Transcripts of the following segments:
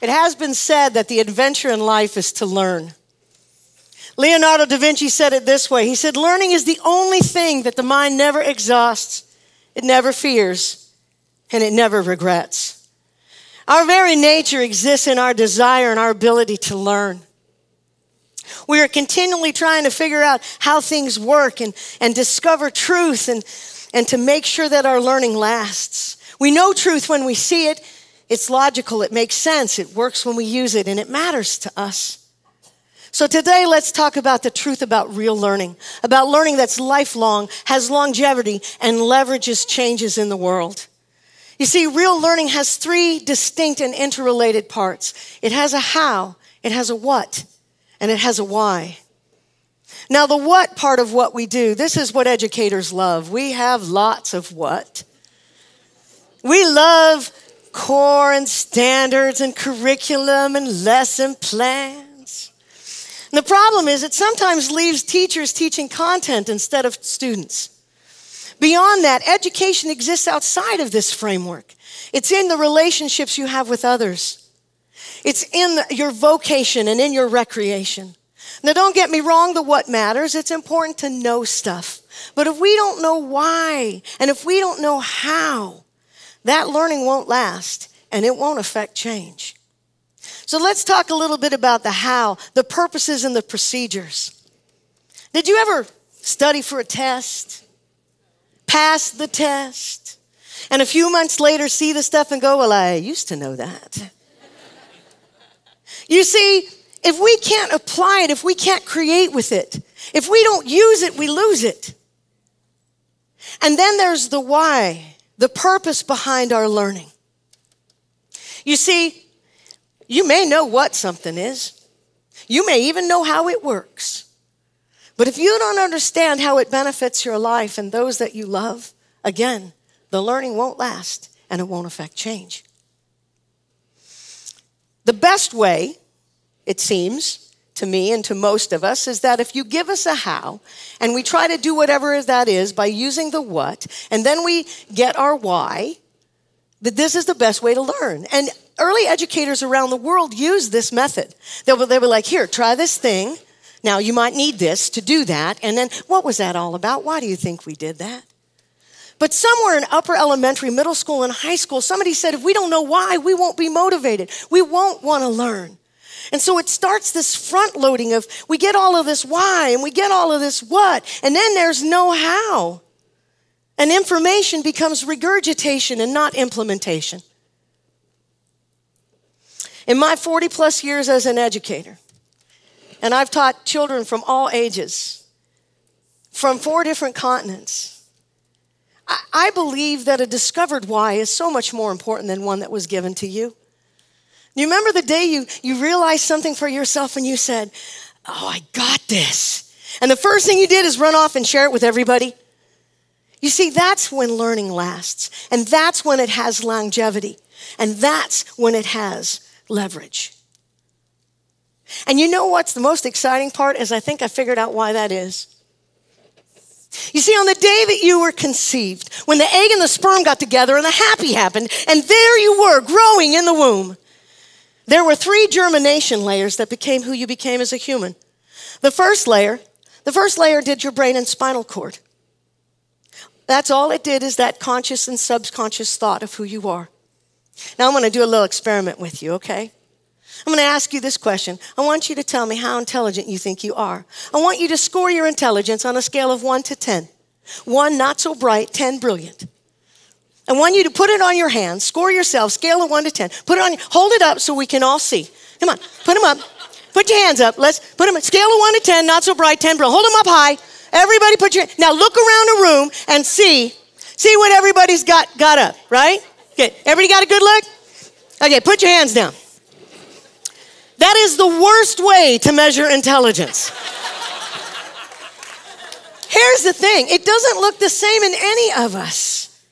It has been said that the adventure in life is to learn. Leonardo da Vinci said it this way. He said, learning is the only thing that the mind never exhausts, it never fears, and it never regrets. Our very nature exists in our desire and our ability to learn. We are continually trying to figure out how things work and discover truth and to make sure that our learning lasts. We know truth when we see it. It's logical. It makes sense. It works when we use it, and it matters to us. So today, let's talk about the truth about real learning, about learning that's lifelong, has longevity, and leverages changes in the world. You see, real learning has three distinct and interrelated parts. It has a how, it has a what, and it has a why. Now, the what part of what we do, this is what educators love. We have lots of what. We love core and standards and curriculum and lesson plans. And the problem is it sometimes leaves teachers teaching content instead of students. Beyond that, education exists outside of this framework. It's in the relationships you have with others. It's in your vocation and in your recreation. Now, don't get me wrong, the what matters. It's important to know stuff. But if we don't know why, and if we don't know how, that learning won't last, and it won't affect change. So let's talk a little bit about the how, the purposes and the procedures. Did you ever study for a test, pass the test, and a few months later see the stuff and go, well, I used to know that? You see, if we can't apply it, if we can't create with it, if we don't use it, we lose it. And then there's the why, the purpose behind our learning. You see, you may know what something is. You may even know how it works. But if you don't understand how it benefits your life and those that you love, again, the learning won't last and it won't affect change. The best way, it seems to me and to most of us, is that if you give us a how and we try to do whatever that is by using the what, and then we get our why, that this is the best way to learn. And early educators around the world use this method. They were like, here, try this thing. Now, you might need this to do that. And then, what was that all about? Why do you think we did that? But somewhere in upper elementary, middle school, and high school, somebody said, if we don't know why, we won't be motivated. We won't want to learn. And so it starts this front loading of, we get all of this why, and we get all of this what, and then there's no how. And information becomes regurgitation and not implementation. In my 40 plus years as an educator, and I've taught children from all ages, from 4 different continents, I believe that a discovered why is so much more important than one that was given to you. You remember the day you realized something for yourself and you said, oh, I got this. And the first thing you did is run off and share it with everybody. You see, that's when learning lasts, and that's when it has longevity, and that's when it has leverage. And you know what's the most exciting part is I think I figured out why that is. You see, on the day that you were conceived, when the egg and the sperm got together and the happy happened, and there you were growing in the womb, there were 3 germination layers that became who you became as a human. The first layer did your brain and spinal cord. That's all it did, is that conscious and subconscious thought of who you are. Now I'm going to do a little experiment with you, okay? I'm going to ask you this question. I want you to tell me how intelligent you think you are. I want you to score your intelligence on a scale of 1 to 10. 1, not so bright, 10, brilliant. I want you to put it on your hands, score yourself, scale of 1 to 10. Put it on, hold it up so we can all see. Come on, put them up. Put your hands up. Let's put them, scale of 1 to 10, not so bright, 10, brilliant. Hold them up high. Everybody put your, now look around the room and see what everybody's got up, right? Okay, everybody got a good look? Okay, put your hands down. That is the worst way to measure intelligence. Here's the thing, it doesn't look the same in any of us.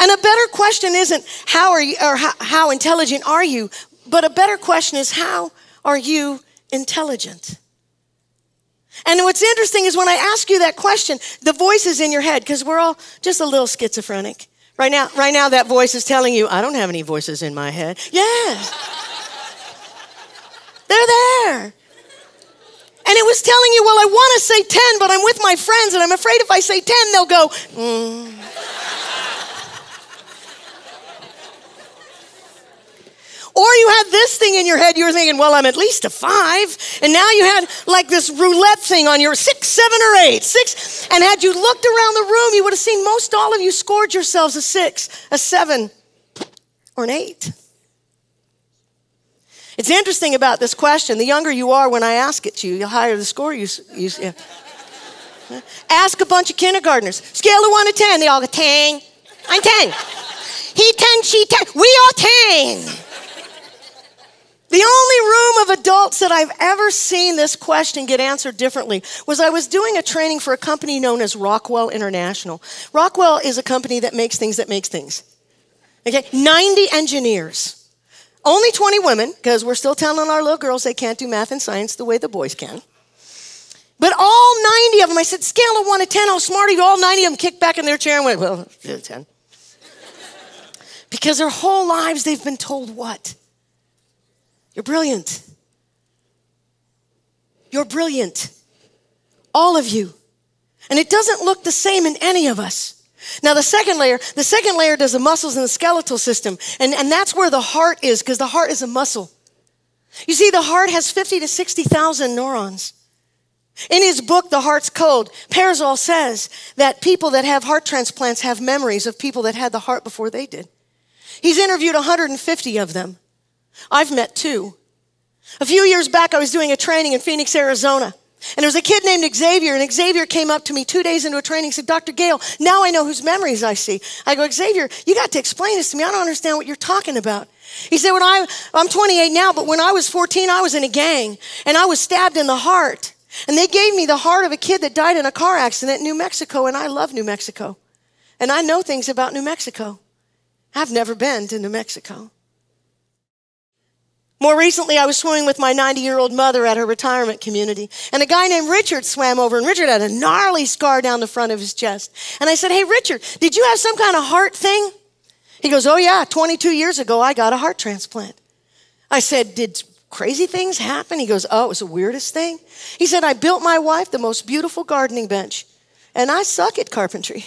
And a better question isn't how are you, or how intelligent are you, but a better question is how are you intelligent? And what's interesting is when I ask you that question, the voice is in your head, because we're all just a little schizophrenic. Right now, that voice is telling you, I don't have any voices in my head. Yes. They're there. And it was telling you, well, I want to say 10, but I'm with my friends, and I'm afraid if I say 10, they'll go, Or you had this thing in your head, you were thinking, well, I'm at least a 5. And now you had like this roulette thing on your 6, 7, or 8. 6. And had you looked around the room, you would have seen most all of you scored yourselves a 6, a 7, or an 8. It's interesting about this question. The younger you are when I ask it to you, the higher the score you yeah. Ask a bunch of kindergartners. Scale of 1 to 10. They all go, 10. I'm 10. He 10, she 10. We all 10. The only room of adults that I've ever seen this question get answered differently was I was doing a training for a company known as Rockwell International. Rockwell is a company that makes things that makes things. Okay, 90 engineers. Only 20 women, because we're still telling our little girls they can't do math and science the way the boys can. But all 90 of them, I said, scale of 1 to 10, how smart are you? All 90 of them kicked back in their chair and went, well, 10. Because their whole lives they've been told what? You're brilliant. You're brilliant. All of you. And it doesn't look the same in any of us. Now the second layer does the muscles and the skeletal system. And that's where the heart is, because the heart is a muscle. You see, the heart has 50 to 60,000 neurons. In his book, The Heart's Code, Pearsall says that people that have heart transplants have memories of people that had the heart before they did. He's interviewed 150 of them. I've met 2. A few years back, I was doing a training in Phoenix, Arizona. And there was a kid named Xavier, and Xavier came up to me 2 days into a training and said, Dr. Gale, now I know whose memories I see. I go, Xavier, you got to explain this to me. I don't understand what you're talking about. He said, I'm 28 now, but when I was 14, I was in a gang, and I was stabbed in the heart. And they gave me the heart of a kid that died in a car accident in New Mexico, and I love New Mexico. And I know things about New Mexico. I've never been to New Mexico. More recently, I was swimming with my 90-year-old mother at her retirement community. And a guy named Richard swam over, and Richard had a gnarly scar down the front of his chest. And I said, hey, Richard, did you have some kind of heart thing? He goes, oh, yeah, 22 years ago, I got a heart transplant. I said, did crazy things happen? He goes, oh, it was the weirdest thing. He said, I built my wife the most beautiful gardening bench, and I suck at carpentry.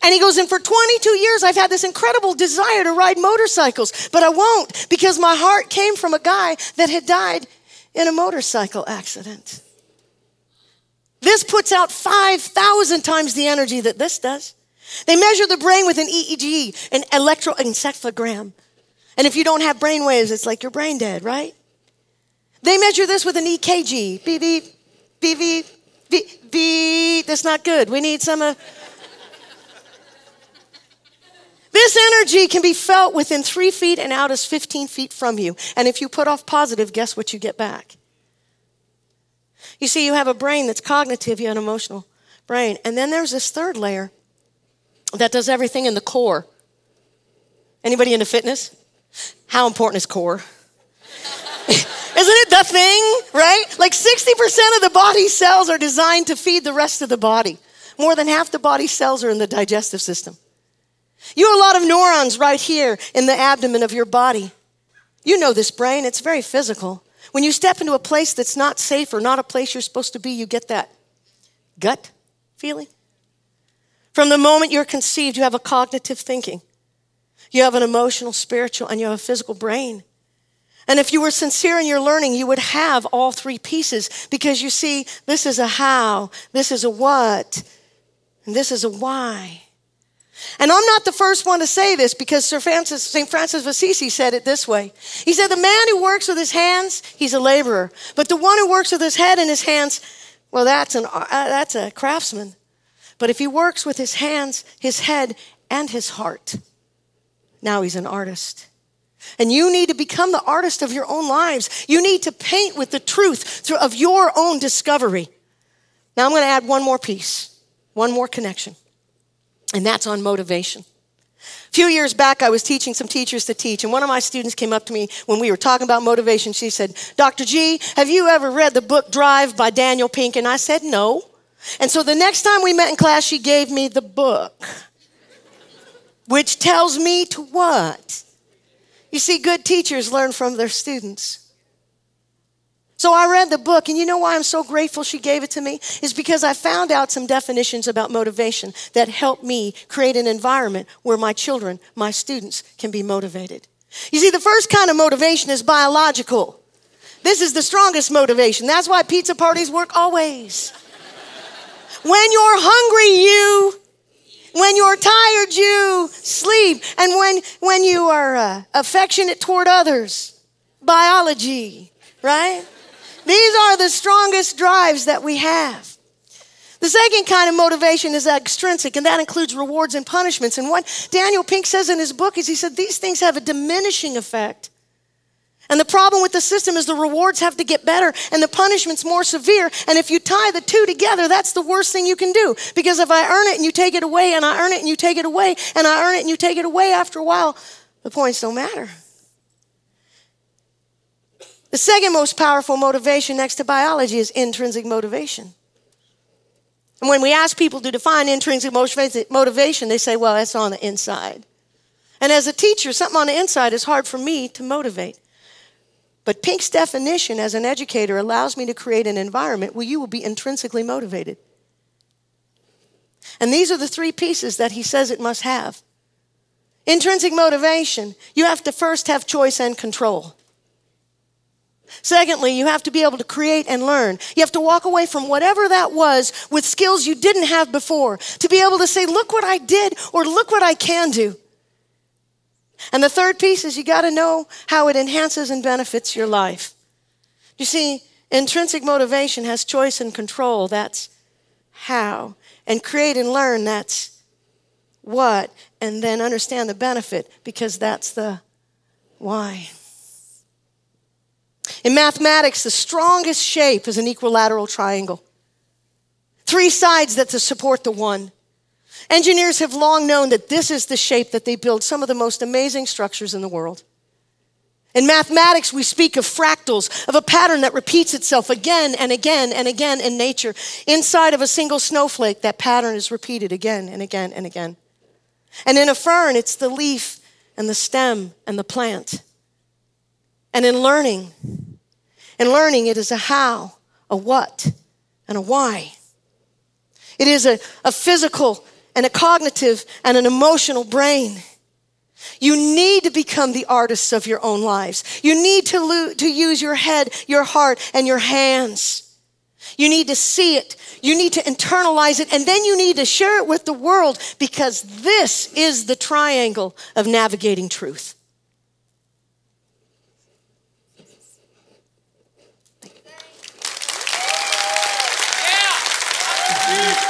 And he goes, and for 22 years, I've had this incredible desire to ride motorcycles, but I won't because my heart came from a guy that had died in a motorcycle accident. This puts out 5,000 times the energy that this does. They measure the brain with an EEG, an electroencephalogram. And if you don't have brain waves, it's like your brain dead, right? They measure this with an EKG. Beep, beep, beep, beep, beep, beep. That's not good. We need some... This energy can be felt within 3 feet and out as 15 feet from you. And if you put off positive, guess what you get back? You see, you have a brain that's cognitive, you have an emotional brain. And then there's this third layer that does everything in the core. Anybody into fitness? How important is core? Isn't it the thing, right? Like 60% of the body cells are designed to feed the rest of the body. More than half the body cells are in the digestive system. You have a lot of neurons right here in the abdomen of your body. You know this brain, it's very physical. When you step into a place that's not safe or not a place you're supposed to be, you get that gut feeling. From the moment you're conceived, you have a cognitive thinking. You have an emotional, spiritual, and you have a physical brain. And if you were sincere in your learning, you would have all 3 pieces because you see, this is a how, this is a what, and this is a why. And I'm not the first one to say this because St. Francis of Assisi said it this way. He said, the man who works with his hands, he's a laborer. But the one who works with his head and his hands, well, that's a craftsman. But if he works with his hands, his head, and his heart, now he's an artist. And you need to become the artist of your own lives. You need to paint with the truth of your own discovery. Now I'm going to add one more piece, one more connection. And that's on motivation. A few years back, I was teaching some teachers to teach, and one of my students came up to me when we were talking about motivation. She said, Dr. G, have you ever read the book Drive by Daniel Pink? And I said, no. And so the next time we met in class, she gave me the book, which tells me to what? You You see, good teachers learn from their students. So I read the book, and you know why I'm so grateful she gave it to me? Is because I found out some definitions about motivation that helped me create an environment where my children, my students, can be motivated. You see, the first kind of motivation is biological. This is the strongest motivation. That's why pizza parties work always. When you're hungry, you eat. When you're tired, you sleep. And when you are affectionate toward others, biology, right? These are the strongest drives that we have. The second kind of motivation is extrinsic, and that includes rewards and punishments. And what Daniel Pink says in his book is he said these things have a diminishing effect. And the problem with the system is the rewards have to get better and the punishment's more severe. And if you tie the two together, that's the worst thing you can do. Because if I earn it and you take it away, and I earn it and you take it away, and I earn it and you take it away, after a while, the points don't matter. The second most powerful motivation next to biology is intrinsic motivation. And when we ask people to define intrinsic motivation, they say, well, that's on the inside. And as a teacher, something on the inside is hard for me to motivate. But Pink's definition as an educator allows me to create an environment where you will be intrinsically motivated. And these are the three pieces that he says it must have. Intrinsic motivation, you have to first have choice and control. Secondly, you have to be able to create and learn. You have to walk away from whatever that was with skills you didn't have before, to be able to say, look what I did, or look what I can do. And the third piece is you got to know how it enhances and benefits your life. You see, intrinsic motivation has choice and control. That's how. And create and learn, that's what. And then understand the benefit, because that's the why. In mathematics, the strongest shape is an equilateral triangle. 3 sides that support the one. Engineers have long known that this is the shape that they build some of the most amazing structures in the world. In mathematics, we speak of fractals, of a pattern that repeats itself again and again and again in nature. Inside of a single snowflake, that pattern is repeated again and again and again. And in a fern, it's the leaf and the stem and the plant. And in learning, it is a how, a what, and a why. It is a physical and a cognitive and an emotional brain. You need to become the artists of your own lives. You need to use your head, your heart, and your hands. You need to see it. You need to internalize it. And then you need to share it with the world, because this is the triangle of navigating truth. Yeah.